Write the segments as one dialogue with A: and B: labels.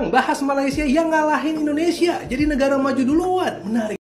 A: Bahas Malaysia yang ngalahin Indonesia jadi negara maju duluan. Menarik.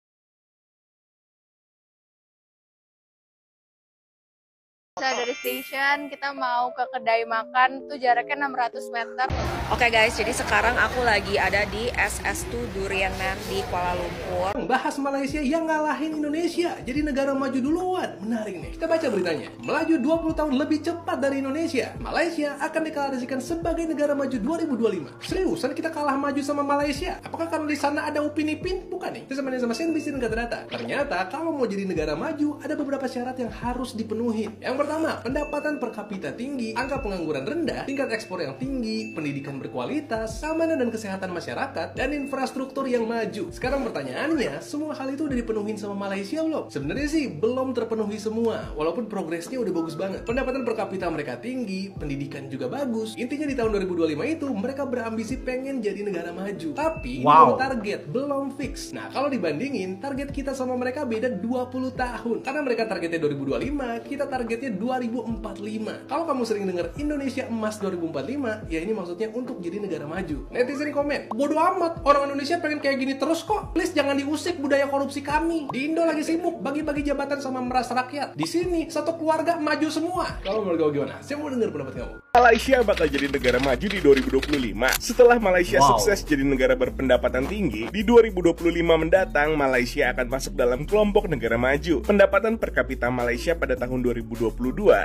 B: Dari station kita mau ke kedai makan tuh jaraknya 600 meter.
C: Oke guys, jadi sekarang aku lagi ada di SS2 Durian Man di Kuala Lumpur.
A: Bahas Malaysia yang ngalahin Indonesia jadi negara maju duluan. Menarik nih. Kita baca beritanya. Melaju 20 tahun lebih cepat dari Indonesia, Malaysia akan deklarasikan sebagai negara maju 2025. Seriusan kita kalah maju sama Malaysia? Apakah karena di sana ada Upin Ipin? Bukan nih. Kita sama CNBC dan Data. Ternyata kalau mau jadi negara maju ada beberapa syarat yang harus dipenuhi. Yang pertama, pendapatan per kapita tinggi, angka pengangguran rendah, tingkat ekspor yang tinggi, pendidikan berkualitas, keamanan dan kesehatan masyarakat, dan infrastruktur yang maju. Sekarang pertanyaannya, semua hal itu udah dipenuhin sama Malaysia belum? Sebenarnya sih belum terpenuhi semua, walaupun progresnya udah bagus banget. Pendapatan per kapita mereka tinggi, pendidikan juga bagus. Intinya di tahun 2025 itu mereka berambisi pengen jadi negara maju. Tapi belum target, belum fix. Nah, kalau dibandingin, target kita sama mereka beda 20 tahun. Karena mereka targetnya 2025, kita targetnya 2045. Kalau kamu sering dengar Indonesia Emas 2045, ya ini maksudnya untuk jadi negara maju. Netizen komen, bodoh amat, orang Indonesia pengen kayak gini terus kok. Please jangan diusik budaya korupsi kami. Di Indo lagi sibuk bagi-bagi jabatan sama meras rakyat. Di sini satu keluarga maju semua. Kalau menurut kamu gimana? Saya mau dengar pendapat kamu.
D: Malaysia bakal jadi negara maju di 2025. Setelah Malaysia sukses jadi negara berpendapatan tinggi, di 2025 mendatang Malaysia akan masuk dalam kelompok negara maju. Pendapatan per kapita Malaysia pada tahun 2022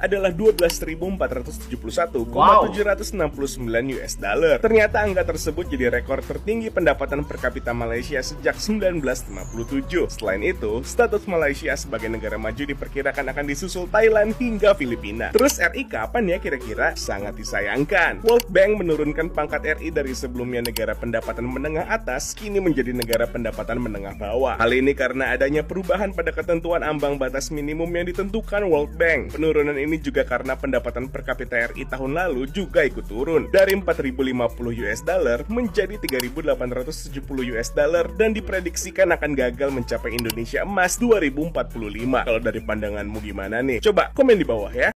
D: adalah 12.471,769 US dollar. Ternyata angka tersebut jadi rekor tertinggi pendapatan per kapita Malaysia sejak 1957. Selain itu, status Malaysia sebagai negara maju diperkirakan akan disusul Thailand hingga Filipina. Terus RI kapan ya kira-kira? Sangat disayangkan. World Bank menurunkan pangkat RI dari sebelumnya negara pendapatan menengah atas kini menjadi negara pendapatan menengah bawah. Hal ini karena adanya perubahan pada ketentuan ambang batas minimum yang ditentukan World Bank. Penurunan ini juga karena pendapatan per kapita RI tahun lalu juga ikut turun dari 4.050 US dollar menjadi 3.870 US dollar dan diprediksikan akan gagal mencapai Indonesia Emas 2045. Kalau dari pandanganmu gimana nih? Coba komen di bawah ya.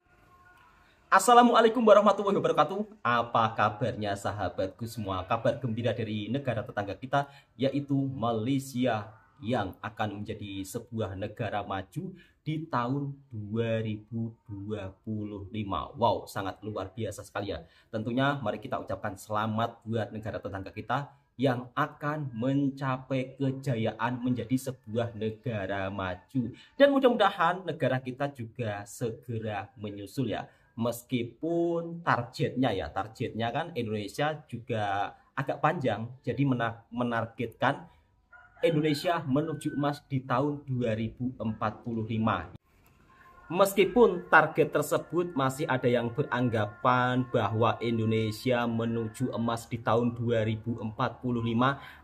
E: Assalamualaikum warahmatullahi wabarakatuh. Apa kabarnya sahabatku semua? Kabar gembira dari negara tetangga kita, yaitu Malaysia, yang akan menjadi sebuah negara maju di tahun 2025. Wow, sangat luar biasa sekali ya. Tentunya mari kita ucapkan selamat buat negara tetangga kita yang akan mencapai kejayaan menjadi sebuah negara maju. Dan mudah-mudahan negara kita juga segera menyusul ya. Meskipun targetnya kan Indonesia juga agak panjang, jadi menargetkan Indonesia menuju emas di tahun 2045. Meskipun target tersebut masih ada yang beranggapan bahwa Indonesia menuju emas di tahun 2045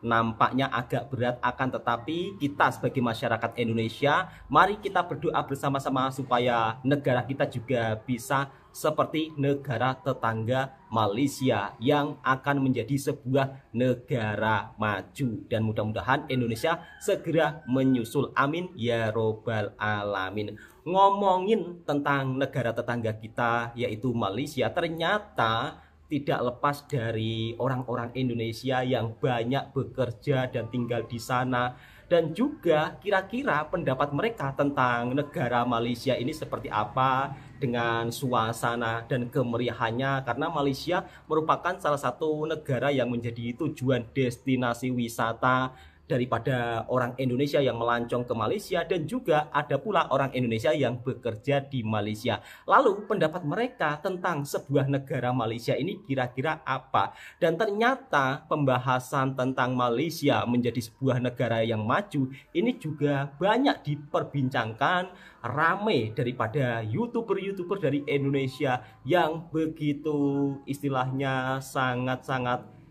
E: nampaknya agak berat, akan tetapi kita sebagai masyarakat Indonesia, mari kita berdoa bersama-sama supaya negara kita juga bisa seperti negara tetangga Malaysia yang akan menjadi sebuah negara maju, dan mudah-mudahan Indonesia segera menyusul. Amin ya robbal alamin. Ngomongin tentang negara tetangga kita yaitu Malaysia, ternyata tidak lepas dari orang-orang Indonesia yang banyak bekerja dan tinggal di sana. Dan juga kira-kira pendapat mereka tentang negara Malaysia ini seperti apa dengan suasana dan kemeriahannya, karena Malaysia merupakan salah satu negara yang menjadi tujuan destinasi wisata daripada orang Indonesia yang melancong ke Malaysia, dan juga ada pula orang Indonesia yang bekerja di Malaysia. Lalu pendapat mereka tentang sebuah negara Malaysia ini kira-kira apa? Dan ternyata pembahasan tentang Malaysia menjadi sebuah negara yang maju ini juga banyak diperbincangkan, ramai daripada YouTuber-YouTuber dari Indonesia yang begitu istilahnya sangat-sangat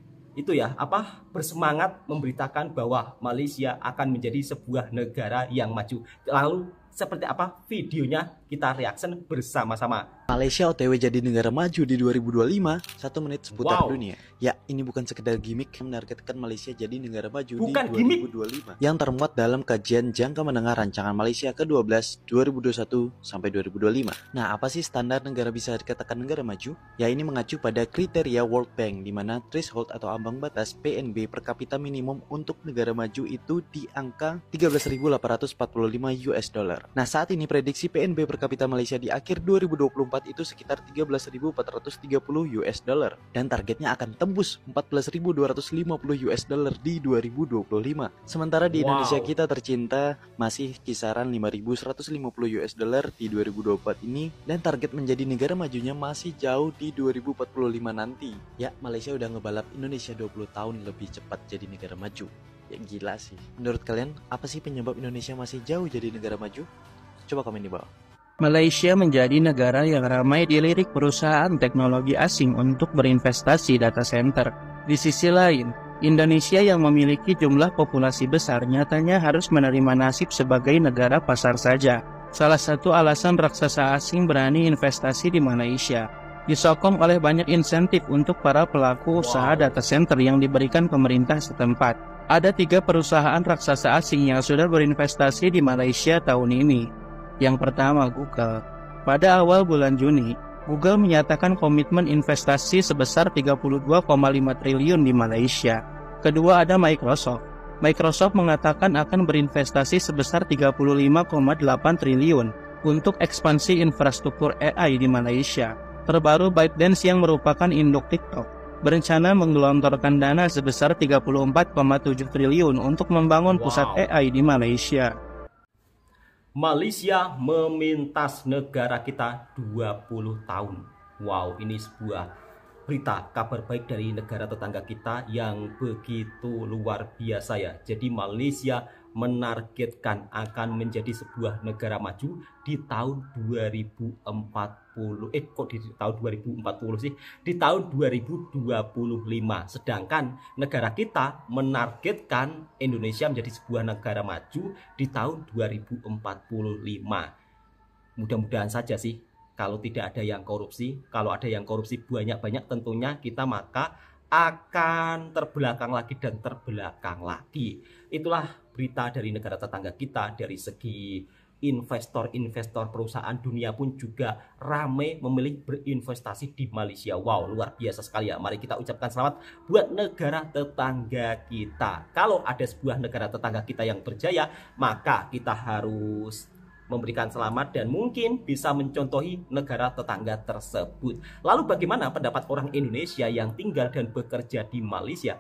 E: bersemangat memberitakan bahwa Malaysia akan menjadi sebuah negara yang maju. Lalu seperti apa videonya? kita reaction bersama-sama.
F: Malaysia OTW jadi negara maju di 2025, 1 menit seputar dunia. Ya, ini bukan sekedar gimmick yang menargetkan Malaysia jadi negara maju
E: Bukan
F: di 2025. Yang termuat dalam kajian jangka menengah rancangan Malaysia ke-12 2021 sampai 2025. Nah, apa sih standar negara bisa dikatakan negara maju? Ya, ini mengacu pada kriteria World Bank di mana threshold atau ambang batas PNB per kapita minimum untuk negara maju itu di angka 13.845 US dollar. Nah, saat ini prediksi PNB per kapita Malaysia di akhir 2024 itu sekitar 13.430 US dollar dan targetnya akan tembus 14.250 US dollar di 2025. Sementara di Indonesia kita tercinta masih kisaran 5.150 US dollar di 2024 ini dan target menjadi negara majunya masih jauh di 2045 nanti. Ya, Malaysia udah ngebalap Indonesia 20 tahun lebih cepat jadi negara maju. Ya gila sih. Menurut kalian apa sih penyebab Indonesia masih jauh jadi negara maju? Coba komen di bawah.
G: Malaysia menjadi negara yang ramai dilirik perusahaan teknologi asing untuk berinvestasi data center. Di sisi lain, Indonesia yang memiliki jumlah populasi besar nyatanya harus menerima nasib sebagai negara pasar saja. Salah satu alasan raksasa asing berani investasi di Malaysia disokong oleh banyak insentif untuk para pelaku usaha data center yang diberikan pemerintah setempat. Ada 3 perusahaan raksasa asing yang sudah berinvestasi di Malaysia tahun ini. Yang pertama, Google. Pada awal bulan Juni, Google menyatakan komitmen investasi sebesar 32,5 triliun di Malaysia. Kedua ada Microsoft. Microsoft mengatakan akan berinvestasi sebesar 35,8 triliun untuk ekspansi infrastruktur AI di Malaysia. Terbaru ByteDance yang merupakan induk TikTok berencana menggelontorkan dana sebesar 34,7 triliun untuk membangun pusat AI di Malaysia.
E: Malaysia memintas negara kita 20 tahun. Wow, ini sebuah berita kabar baik dari negara tetangga kita yang begitu luar biasa ya. Jadi Malaysia menargetkan akan menjadi sebuah negara maju di tahun 2040. Kok di tahun 2040 sih? Di tahun 2025. Sedangkan negara kita menargetkan Indonesia menjadi sebuah negara maju di tahun 2045. Mudah-mudahan saja sih kalau tidak ada yang korupsi. Kalau ada yang korupsi banyak-banyak tentunya kita maka akan terbelakang lagi dan terbelakang lagi. Itulah berita dari negara tetangga kita. Dari segi investor-investor perusahaan dunia pun juga ramai memilih berinvestasi di Malaysia. Wow, luar biasa sekali ya. Mari kita ucapkan selamat buat negara tetangga kita. Kalau ada sebuah negara tetangga kita yang berjaya, maka kita harus memberikan selamat dan mungkin bisa mencontohi negara tetangga tersebut. Lalu bagaimana pendapat orang Indonesia yang tinggal dan bekerja di Malaysia?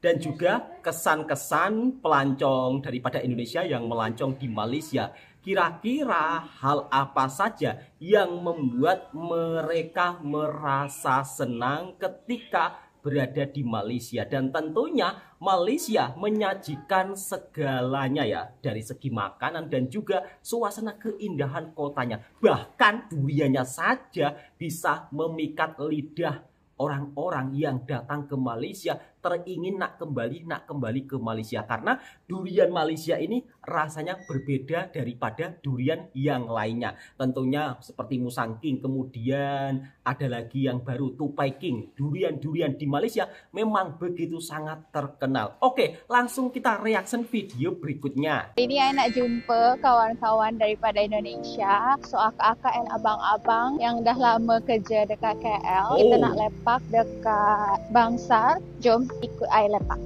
E: Dan juga kesan-kesan pelancong daripada Indonesia yang melancong di Malaysia. Kira-kira hal apa saja yang membuat mereka merasa senang ketika berada di Malaysia? Dan tentunya Malaysia menyajikan segalanya ya, dari segi makanan dan juga suasana keindahan kotanya. Bahkan duriannya saja bisa memikat lidah orang-orang yang datang ke Malaysia, teringin nak kembali ke Malaysia. Karena durian Malaysia ini rasanya berbeda daripada durian yang lainnya. Tentunya seperti Musang King, kemudian ada lagi yang baru Tupai King. Durian-durian di Malaysia memang begitu sangat terkenal. Oke, langsung kita reaction video berikutnya.
B: Ini saya nak jumpa kawan-kawan daripada Indonesia, kakak-kakak dan abang-abang yang dah lama kerja dekat KL. Kita nak lepak dekat Bangsar. Jom ikut saya lepak.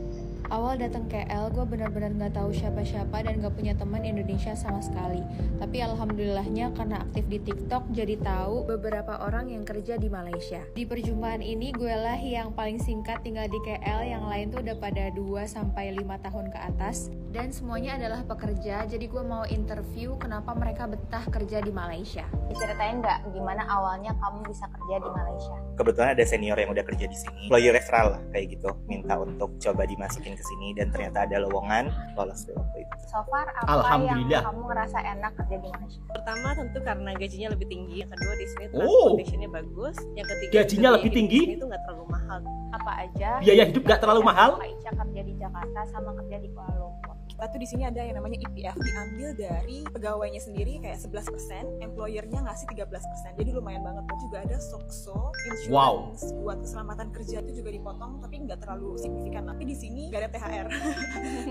H: Awal datang KL, gue benar-benar nggak tahu siapa-siapa dan nggak punya teman Indonesia sama sekali. Tapi alhamdulillahnya karena aktif di TikTok jadi tahu beberapa orang yang kerja di Malaysia. Di perjumpaan ini gue lah yang paling singkat tinggal di KL, yang lain tuh udah pada 2-5 tahun ke atas. Dan semuanya adalah pekerja, jadi gue mau interview kenapa mereka betah kerja di Malaysia.
B: Diceritain nggak gimana awalnya kamu bisa kerja di Malaysia?
I: Kebetulan ada senior yang udah kerja di sini, employee referral lah kayak gitu, minta untuk coba dimasukin ke sini dan ternyata ada lowongan, lolos deh waktu itu.
B: So far apa yang kamu ngerasa enak kerja di Malaysia?
C: Pertama tentu karena gajinya lebih tinggi, yang kedua di sini transportationnya bagus, yang ketiga
E: gajinya lebih tinggi,
C: itu nggak terlalu mahal.
B: Apa aja?
E: Biaya hidup nggak terlalu mahal.
B: Aisyah kerja di Jakarta sama kerja di Kuala Lumpur.
J: kita tuh di sini ada yang namanya EPF, diambil dari pegawainya sendiri kayak 11%, employernya ngasih 13%. Jadi lumayan banget. Dan juga ada SOCSO, insurance buat keselamatan kerja itu juga dipotong, tapi nggak terlalu signifikan. Tapi di sini nggak ada THR.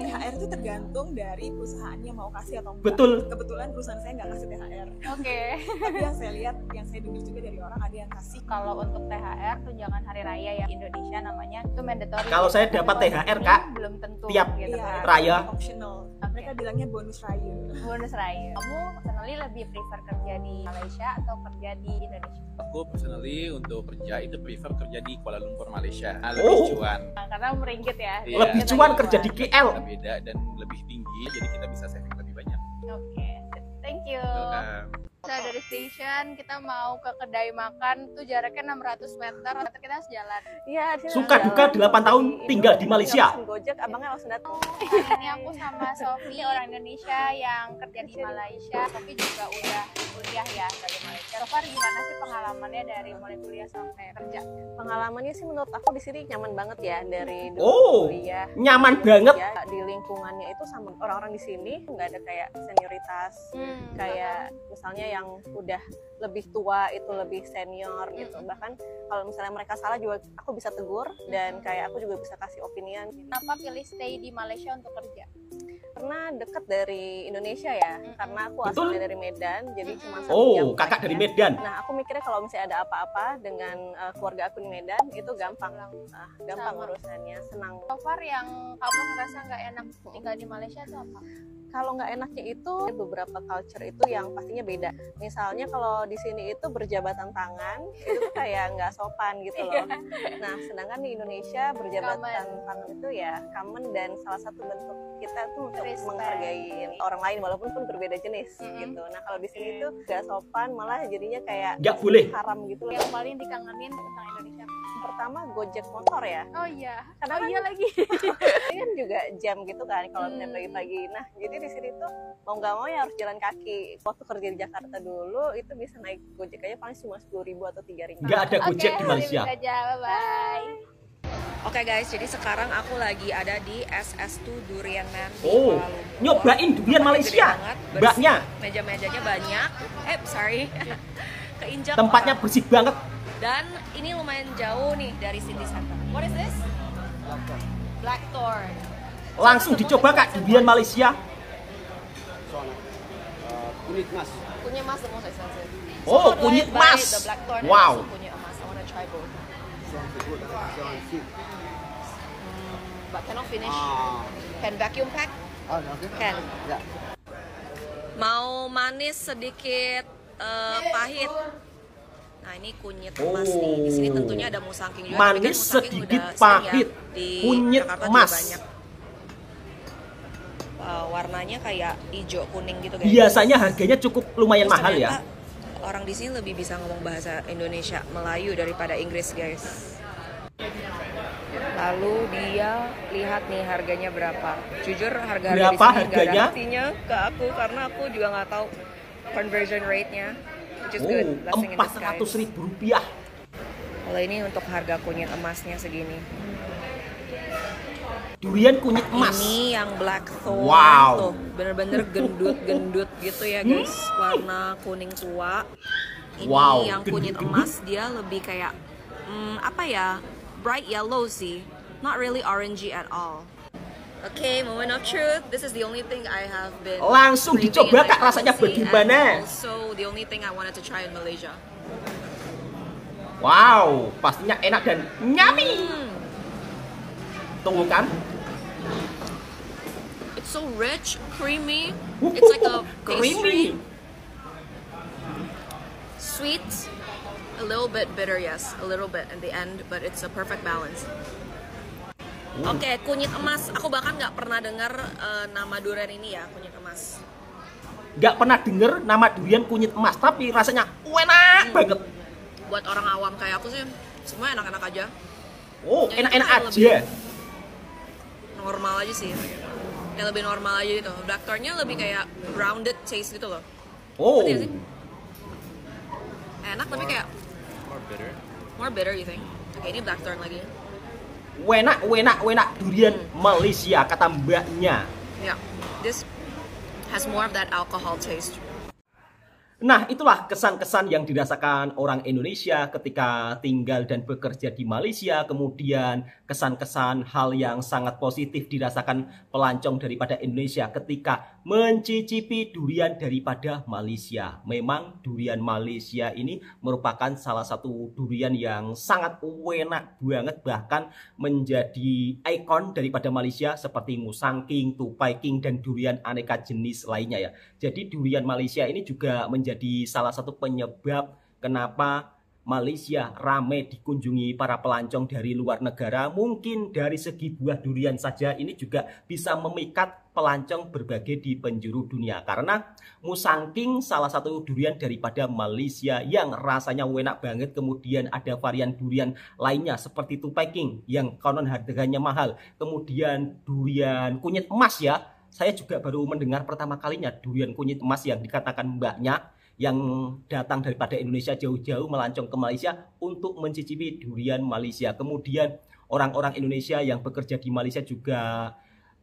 J: THR itu tergantung dari perusahaannya mau kasih atau enggak.
E: Betul.
J: Kebetulan perusahaan saya nggak kasih THR.
B: Oke.
J: Tapi yang saya lihat, yang saya dengar juga dari orang ada yang kasih.
B: Kalau untuk THR tunjangan hari raya yang Indonesia namanya itu mandatory.
E: Kalau saya dapat THR Kak,
B: belum tentu
E: tiap
B: gitu kan.
E: raya.
J: Optional. Mereka bilangnya bonus raya.
B: Bonus raya. Kamu personally lebih prefer kerja di Malaysia atau kerja di Indonesia?
K: Aku personally untuk kerja itu prefer kerja di Kuala Lumpur, Malaysia. Lebih cuan.
B: Karena meringgit ya.
K: Iya.
E: Lebih cuan kerja di KL.
K: Beda dan lebih tinggi, jadi kita bisa saving lebih banyak.
B: Oke, thank you.
K: Welcome.
B: Saya dari station, kita mau ke kedai makan tuh jaraknya 600 meter, kita harus jalan.
H: Iya,
E: Suka duka 8 tahun tinggal di Malaysia.
H: Gojek, abangnya langsung datang.
B: Ini aku sama Sofi, orang Indonesia yang kerja di Malaysia. Sofi juga udah kuliah ya dari Malaysia. So far gimana sih pengalamannya dari mulai kuliah sampai kerja?
H: Pengalamannya sih menurut aku di sini nyaman banget ya dari dulu kuliah.
E: Nyaman banget.
H: Ya, di lingkungannya itu sama orang-orang di sini nggak ada kayak senioritas, kayak misalnya yang udah lebih tua itu lebih senior gitu. Bahkan kalau misalnya mereka salah juga aku bisa tegur dan kayak aku juga bisa kasih opinion.
B: Kenapa pilih stay di Malaysia untuk kerja?
H: Karena deket dari Indonesia ya, karena aku asalnya dari Medan, jadi cuma 1 jam.
E: Oh, kakak dari Medan.
H: Nah, aku mikirnya kalau misalnya ada apa-apa dengan keluarga aku di Medan itu gampang, gampang urusannya, senang.
B: So far yang kamu ngerasa nggak enak tinggal di Malaysia itu apa?
H: Kalau nggak enaknya itu beberapa culture itu yang pastinya beda. Misalnya kalau di sini itu berjabatan tangan itu tuh kayak nggak sopan gitu loh. Nah, sedangkan di Indonesia berjabatan tangan itu ya common dan salah satu bentuk kita tuh untuk menghargai orang lain walaupun pun berbeda jenis gitu. Nah, kalau di sini tuh nggak sopan, malah jadinya kayak
E: nggak boleh
H: haram gitu loh.
B: Yang paling dikangenin tentang Indonesia
H: pertama Gojek motor ya.
B: Oh iya.
H: Karena
B: iya lagi.
H: Ini kan juga jam gitu kan kalau misalnya pagi-pagi. Nah, jadi di sini tuh mau nggak mau ya harus jalan kaki. Waktu kerja di Jakarta dulu itu bisa naik Gojek aja paling cuma 10.000 atau 3.000.
E: Nggak ada Gojek di Malaysia.
B: Bye.
C: Oke guys, jadi sekarang aku lagi ada di SS2 Durian Man di
E: Oh,
C: Kuala Lumpur.
E: nyobain durian Malaysia. Mbaknya.
C: Meja-mejanya banyak. Sorry. Keinjak.
E: Tempatnya bersih banget.
C: Dan ini lumayan jauh nih dari City Center. What is this? Blackthorn.
E: Langsung dicoba Kak durian Malaysia.
K: Kunyit mas.
C: Kunyit mas the most expensive.
E: Oh, kunyit mas. Wow.
C: Kunyit emas. I wanna try both. But cannot finish. Can vacuum pack? Can. Mau manis sedikit pahit. Nah, ini kunyit emas nih. Di sini tentunya ada musangking juga.
E: Manis sedikit pahit. Kunyit emas.
C: Warnanya kayak hijau kuning gitu guys.
E: Biasanya harganya cukup lumayan mahal ya.
C: Orang di sini lebih bisa ngomong bahasa Indonesia, Melayu daripada Inggris guys. Lalu dia lihat nih harganya berapa. Jujur harga-harga di sini nggak ada artinya ke aku karena aku juga nggak tahu conversion rate-nya.
E: Rp400.000.
C: Kalau ini untuk harga kunyit emasnya segini.
E: Durian kunyit emas.
C: Ini yang blackthorn.
E: Wow.
C: Tuh, bener-bener gendut-gendut gitu ya guys. Warna kuning tua. Ini yang kunyit emas dia lebih kayak apa ya? Bright yellow sih. Not really orangey at all. Okay, moment of truth. This is the only thing I have been.
E: Langsung dicoba Kak rasanya bagaimana?
C: Also the only thing I wanted to try in Malaysia.
E: Wow, pastinya enak dan yummy. Tunggu kan?
C: It's so rich, creamy. It's like a pastry. Sweet, a little bit bitter, yes, a little bit in the end, but it's a perfect balance. Oke, kunyit emas. Aku bahkan nggak pernah dengar nama durian ini ya, kunyit emas.
E: Nggak pernah denger nama durian kunyit emas, tapi rasanya enak banget.
C: Buat orang awam kayak aku sih, semua enak-enak aja.
E: Oh, enak-enak aja.
C: Normal aja sih. Yang lebih normal aja gitu. Blackthorn-nya lebih kayak rounded taste gitu loh.
E: Oh.
C: Enak tapi kayak more bitter you think. Oke, ini blackthorn lagi.
E: Wenak durian Malaysia kata mbaknya.
C: Ya. This has more of that alcohol taste.
E: Nah, itulah kesan-kesan yang dirasakan orang Indonesia ketika tinggal dan bekerja di Malaysia. Kemudian kesan-kesan hal yang sangat positif dirasakan pelancong daripada Indonesia ketika mencicipi durian daripada Malaysia. Memang durian Malaysia ini merupakan salah satu durian yang sangat enak banget, bahkan menjadi ikon daripada Malaysia seperti Musang King, Tupai King, dan durian aneka jenis lainnya ya. Jadi durian Malaysia ini juga menjadi salah satu penyebab kenapa Malaysia ramai dikunjungi para pelancong dari luar negara. Mungkin dari segi buah durian saja ini juga bisa memikat pelancong berbagai di penjuru dunia. Karena Musang King salah satu durian daripada Malaysia yang rasanya enak banget. Kemudian ada varian durian lainnya seperti Tupai King yang konon harganya mahal. Kemudian durian kunyit emas ya. Saya juga baru mendengar pertama kalinya durian kunyit emas yang dikatakan mbaknya yang datang daripada Indonesia jauh-jauh melancong ke Malaysia untuk mencicipi durian Malaysia. Kemudian orang-orang Indonesia yang bekerja di Malaysia juga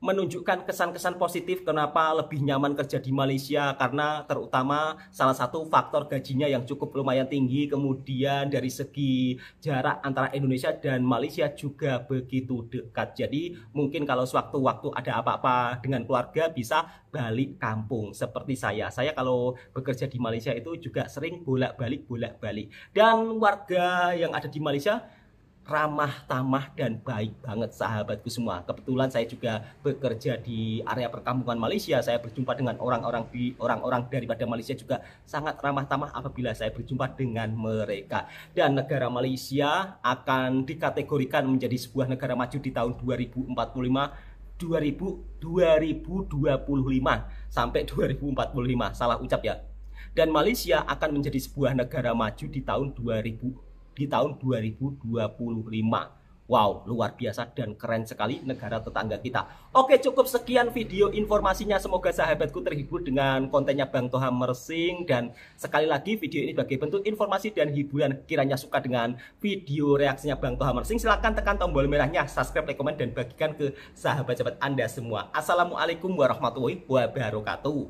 E: menunjukkan kesan-kesan positif kenapa lebih nyaman kerja di Malaysia, karena terutama salah satu faktor gajinya yang cukup lumayan tinggi, kemudian dari segi jarak antara Indonesia dan Malaysia juga begitu dekat. Jadi mungkin kalau sewaktu-waktu ada apa-apa dengan keluarga bisa balik kampung seperti saya. Saya kalau bekerja di Malaysia itu juga sering bolak-balik. Dan warga yang ada di Malaysia ramah, tamah, dan baik banget sahabatku semua. Kebetulan saya juga bekerja di area perkampungan Malaysia. Saya berjumpa dengan orang-orang daripada Malaysia juga sangat ramah tamah apabila saya berjumpa dengan mereka. Dan negara Malaysia akan dikategorikan menjadi sebuah negara maju di tahun 2025 sampai 2045. Salah ucap ya. Dan Malaysia akan menjadi sebuah negara maju di tahun 2025. Wow, luar biasa dan keren sekali negara tetangga kita. Oke, cukup sekian video informasinya. Semoga sahabatku terhibur dengan kontennya Bang Toha Mersing. Dan sekali lagi video ini sebagai bentuk informasi dan hiburan. Kiranya suka dengan video reaksinya Bang Toha Mersing, silahkan tekan tombol merahnya, subscribe, like, komen, dan bagikan ke sahabat-sahabat Anda semua. Assalamualaikum warahmatullahi wabarakatuh.